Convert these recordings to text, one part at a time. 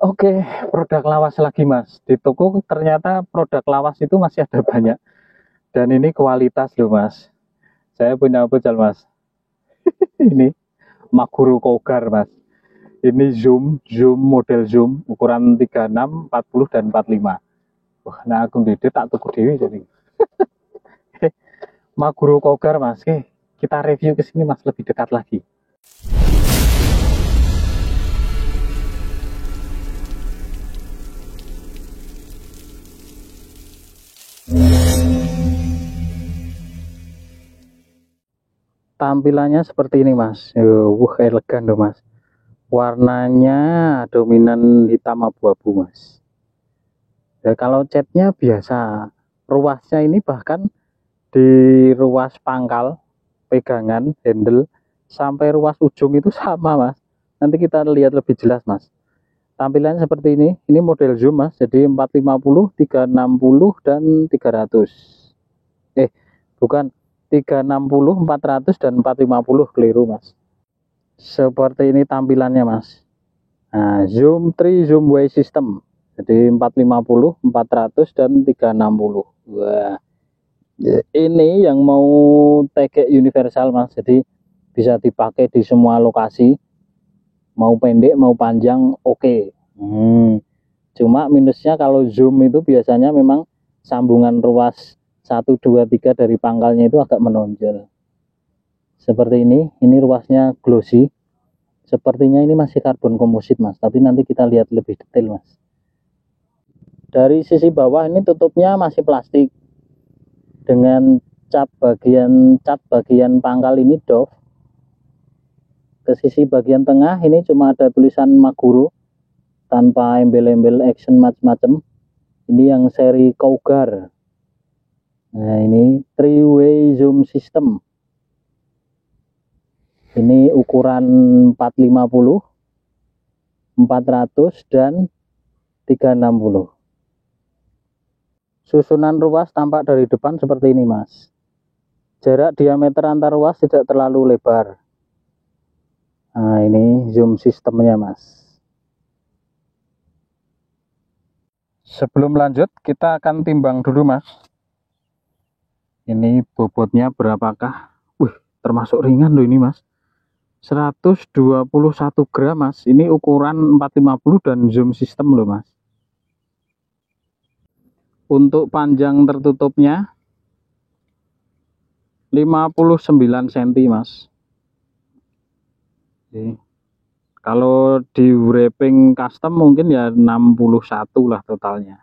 Oke, produk lawas lagi mas. Di toko ternyata produk lawas itu masih ada banyak. Dan ini kualitas loh mas. Saya punya pecel mas. Ini Maguro Kogar mas. Ini zoom model zoom ukuran 36, 40 dan 45. Wah, nah aku dede tak tuku dewi jadi. Maguro Kogar mas. Oke, kita review ke sini mas lebih dekat lagi. Tampilannya seperti ini mas. Elegan loh mas. Warnanya dominan hitam abu-abu mas. Ya, kalau catnya biasa, ruasnya ini bahkan di ruas pangkal, pegangan, handle, sampai ruas ujung itu sama mas. Nanti kita lihat lebih jelas mas. Tampilannya seperti ini model zoom mas, jadi 450, 360 dan 300. Bukan 360, 400 dan 450, keliru mas. Seperti ini tampilannya mas. Nah, zoom 3 zoom way system. Jadi 450, 400 dan 360. Wah. Ini yang mau TG universal mas. Jadi bisa dipakai di semua lokasi. Mau pendek, mau panjang, oke. Cuma minusnya kalau zoom itu biasanya memang sambungan ruas 1, 2, 3 dari pangkalnya itu agak menonjol. Seperti ini ruasnya glossy. Sepertinya ini masih karbon komposit mas, tapi nanti kita lihat lebih detail mas. Dari sisi bawah ini tutupnya masih plastik dengan cat bagian pangkal ini doff. Ke sisi bagian tengah ini cuma ada tulisan Maguro tanpa embel-embel action macam-macam. Ini yang seri Kogar. Nah, ini 3-way zoom system. Ini ukuran 450, 400 dan 360. Susunan ruas tampak dari depan seperti ini mas. Jarak diameter antar ruas tidak terlalu lebar. Nah, ini zoom sistemnya mas. Sebelum lanjut kita akan timbang dulu mas. Ini bobotnya berapakah? Termasuk ringan loh ini mas. 121 gram mas. Ini ukuran 450 dan zoom system loh mas. Untuk panjang tertutupnya 59 cm mas. Oke. Kalau di wrapping custom mungkin ya 61 lah totalnya.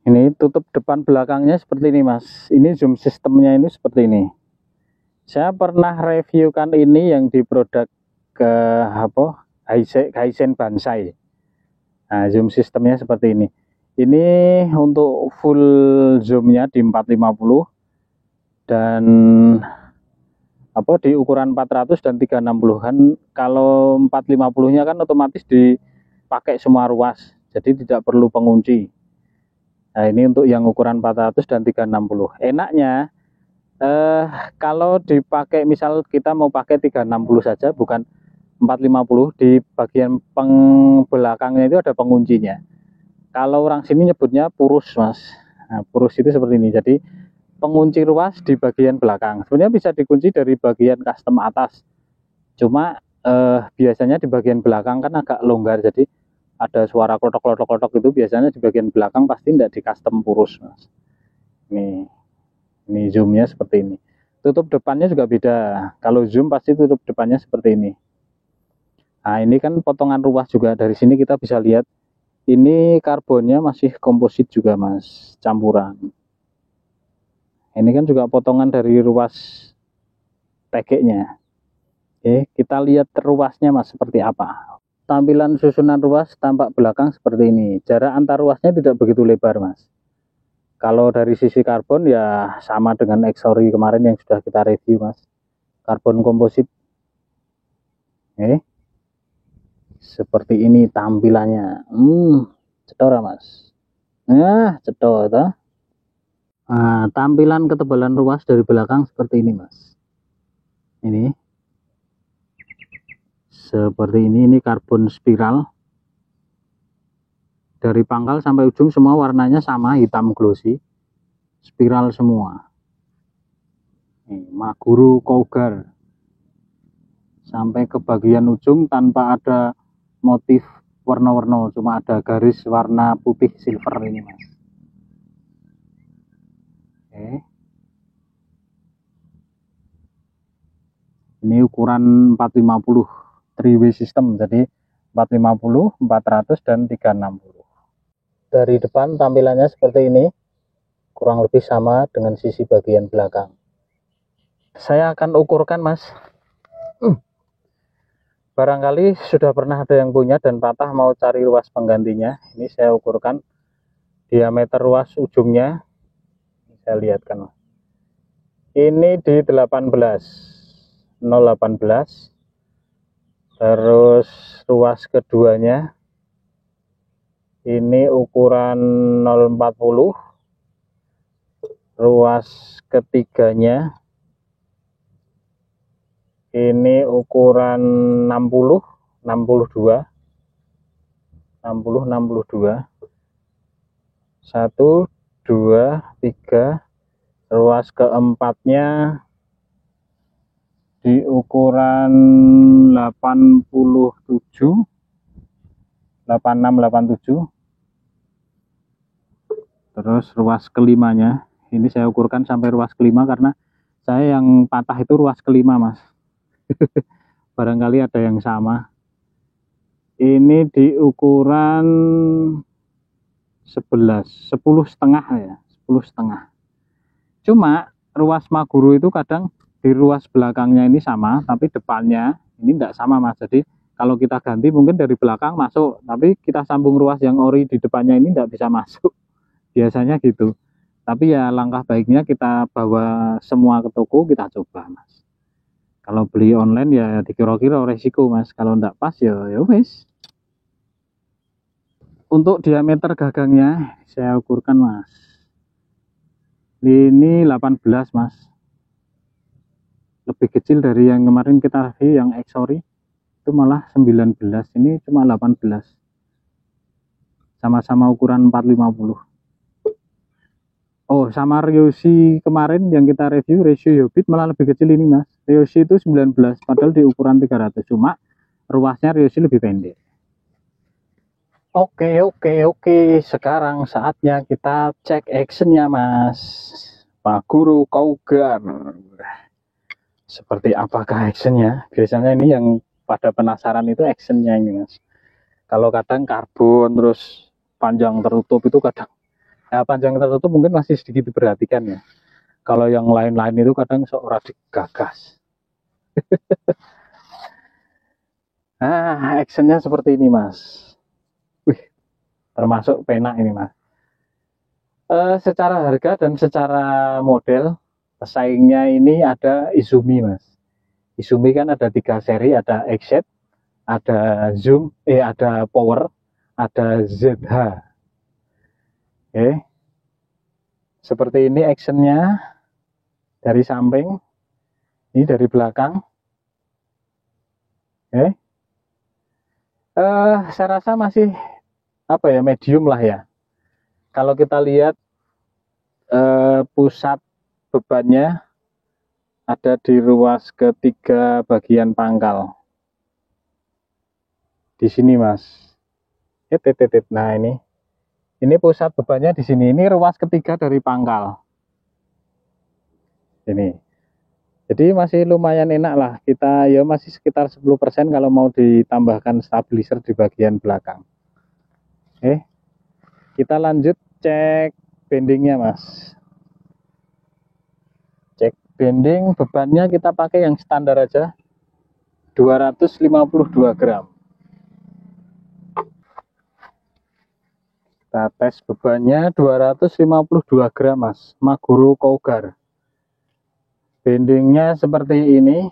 Ini tutup depan belakangnya seperti ini mas. Ini zoom sistemnya ini seperti ini. Saya pernah reviewkan ini yang di produk ke Hisense Bansai. Nah, zoom sistemnya seperti ini. Ini untuk full zoomnya di 450 dan di ukuran 400 dan 360 kan. Kalau 450 nya kan otomatis dipakai semua ruas, jadi tidak perlu pengunci. Nah, ini untuk yang ukuran 400 dan 360. Enaknya kalau dipakai, misal kita mau pakai 360 saja bukan 450, di bagian belakangnya itu ada penguncinya. Kalau orang sini nyebutnya purus mas. Nah, purus itu seperti ini, jadi pengunci ruas di bagian belakang. Sebenarnya bisa dikunci dari bagian custom atas, cuma biasanya di bagian belakang kan agak longgar, jadi ada suara klotok-klotok itu biasanya di bagian belakang, pasti tidak di custom purus mas. Ini zoomnya seperti ini. Tutup depannya juga beda. Kalau zoom pasti tutup depannya seperti ini. Nah, ini kan potongan ruas juga. Dari sini kita bisa lihat ini karbonnya masih komposit juga mas, campuran. Ini kan juga potongan dari ruas tegeknya. Oke, kita lihat ruasnya mas seperti apa. Tampilan susunan ruas tampak belakang seperti ini. Jarak antar ruasnya tidak begitu lebar mas. Kalau dari sisi karbon ya sama dengan X-Ori kemarin yang sudah kita review mas. Karbon komposit. Oke. Seperti ini tampilannya. Cetor mas. Nah, cetor toh. Nah, tampilan ketebalan ruas dari belakang seperti ini mas. Ini seperti ini karbon spiral. Dari pangkal sampai ujung semua warnanya sama, hitam glossy, spiral semua. Nih, Maguro Cougar. Sampai ke bagian ujung tanpa ada motif warna-warna, cuma ada garis warna putih silver ini mas. Oke. Ini ukuran 450 three-way system, jadi 450, 400 dan 360. Dari depan tampilannya seperti ini, kurang lebih sama dengan sisi bagian belakang. Saya akan ukurkan mas. Barangkali sudah pernah ada yang punya dan patah mau cari ruas penggantinya. Ini saya ukurkan diameter ruas ujungnya. Saya lihatkan. Ini di 18, 018. Terus ruas keduanya ini ukuran 040. Ruas ketiganya ini ukuran 60, 62. 60, 62. 1, 2, 3. Ruas keempatnya di ukuran 87, 86, 87. Terus ruas kelimanya ini saya ukurkan sampai ruas kelima karena saya yang patah itu ruas kelima mas. Barangkali ada yang sama. Ini di ukuran 11, 10,5 ya, 10,5. Cuma ruas Maguro itu kadang di ruas belakangnya ini sama, tapi depannya ini tidak sama mas. Jadi kalau kita ganti mungkin dari belakang masuk, tapi kita sambung ruas yang ori di depannya ini tidak bisa masuk. Biasanya gitu. Tapi ya langkah baiknya kita bawa semua ke toko, kita coba mas. Kalau beli online ya dikira-kira resiko mas. Kalau enggak pas ya wes. Untuk diameter gagangnya saya ukurkan mas. Ini 18 mas. Lebih kecil dari yang kemarin kita review yang Exori. Itu malah 19. Ini cuma 18. Sama-sama ukuran 450. Oh, sama Ryoshi kemarin yang kita review, Ratio Yobit malah lebih kecil ini mas. Ryoshi itu 19, padahal di ukuran 300. Cuma ruasnya Ryoshi lebih pendek. Oke. Sekarang saatnya kita cek actionnya mas. Maguro Cougar. Seperti apakah actionnya? Biasanya ini yang pada penasaran itu actionnya ini mas. Kalau kadang karbon terus panjang tertutup itu kadang. Ya, panjang tertutup mungkin masih sedikit diperhatikan ya. Kalau yang lain-lain itu kadang seorang digagas. Nah, actionnya seperti ini mas. Wih, termasuk pena ini mas. Secara harga dan secara model, pesaingnya ini ada Izumi mas. Izumi kan ada 3 seri, ada X-Set, ada Zoom, ada Power, ada ZH. Oke. Seperti ini actionnya dari samping, ini dari belakang. Oke. Saya rasa masih apa ya, medium lah ya. Kalau kita lihat pusat bebannya ada di ruas ketiga bagian pangkal. Di sini mas. Nah ini pusat bebannya di sini. Ini ruas ketiga dari pangkal. Ini. Jadi masih lumayan enak lah. Kita ya masih sekitar 10% kalau mau ditambahkan stabilizer di bagian belakang. Oke. Kita lanjut cek bendingnya mas. Cek bending bebannya kita pakai yang standar aja. 252 gram. Kita tes bebannya 252 gram mas. Maguro Cougar. Bendingnya seperti ini.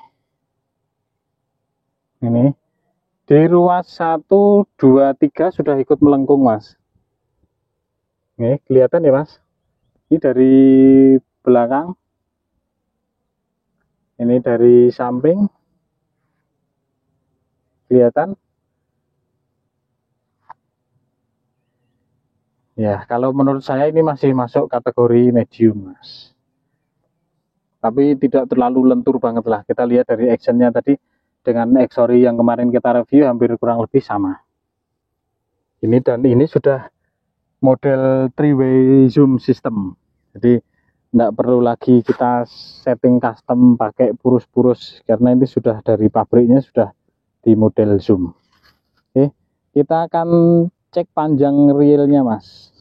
Ini di ruas 1, 2, 3 sudah ikut melengkung mas. Nih kelihatan ya mas. Ini dari belakang, ini dari samping, kelihatan. Ya, kalau menurut saya ini masih masuk kategori medium, Mas. Tapi tidak terlalu lentur banget lah. Kita lihat dari actionnya tadi dengan Exori yang kemarin kita review hampir kurang lebih sama. Ini dan ini sudah model 3-way zoom system. Jadi tidak perlu lagi kita setting custom pakai purus-purus karena ini sudah dari pabriknya sudah di model zoom. Oke, kita akan cek panjang realnya, Mas.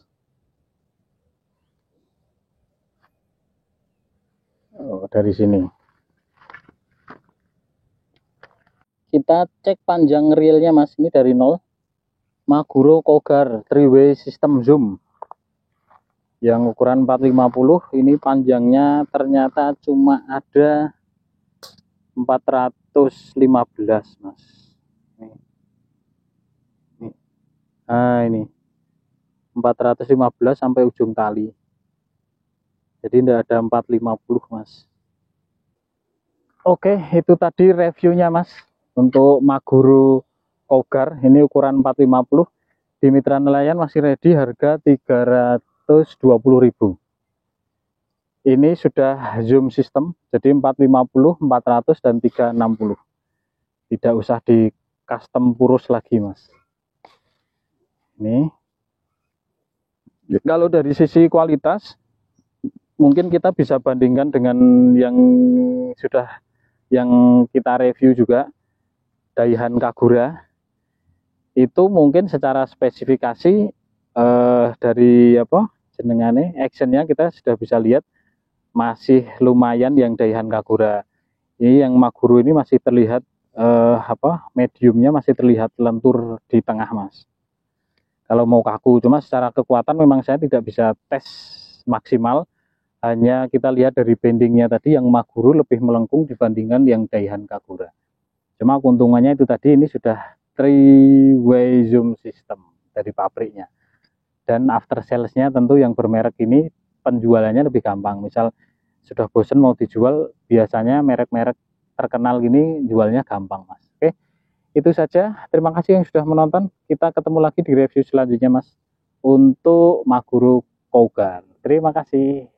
Dari sini kita cek panjang realnya, Mas. Ini dari 0 Maguro Cougar 3-way system zoom yang ukuran 450. Ini panjangnya ternyata cuma ada 415, Mas. Nah, ini 415 sampai ujung tali. Jadi tidak ada 450, Mas. Oke, itu tadi reviewnya, Mas. Untuk Maguro Cougar ini ukuran 450 di Mitra Nelayan masih ready harga 320.000. Ini sudah zoom system, jadi 450, 400 dan 360. Tidak usah di custom purus lagi, Mas. Ini kalau dari sisi kualitas mungkin kita bisa bandingkan dengan yang sudah yang kita review juga, Daihan Kagura. Itu mungkin secara spesifikasi dari apa jenengane actionnya kita sudah bisa lihat masih lumayan yang Daihan Kagura. Ini yang Maguro ini masih terlihat mediumnya masih terlihat lentur di tengah, Mas. Kalau mau kaku, cuma secara kekuatan memang saya tidak bisa tes maksimal. Hanya kita lihat dari bendingnya tadi yang Maguro lebih melengkung dibandingkan yang Daihan Kagura. Cuma keuntungannya itu tadi ini sudah 3-way zoom system dari pabriknya. Dan after salesnya tentu yang bermerek ini penjualannya lebih gampang. Misal sudah bosen mau dijual, biasanya merek-merek terkenal gini jualnya gampang, Mas. Oke, itu saja. Terima kasih yang sudah menonton. Kita ketemu lagi di review selanjutnya, Mas. Untuk Maguro Cougar. Terima kasih.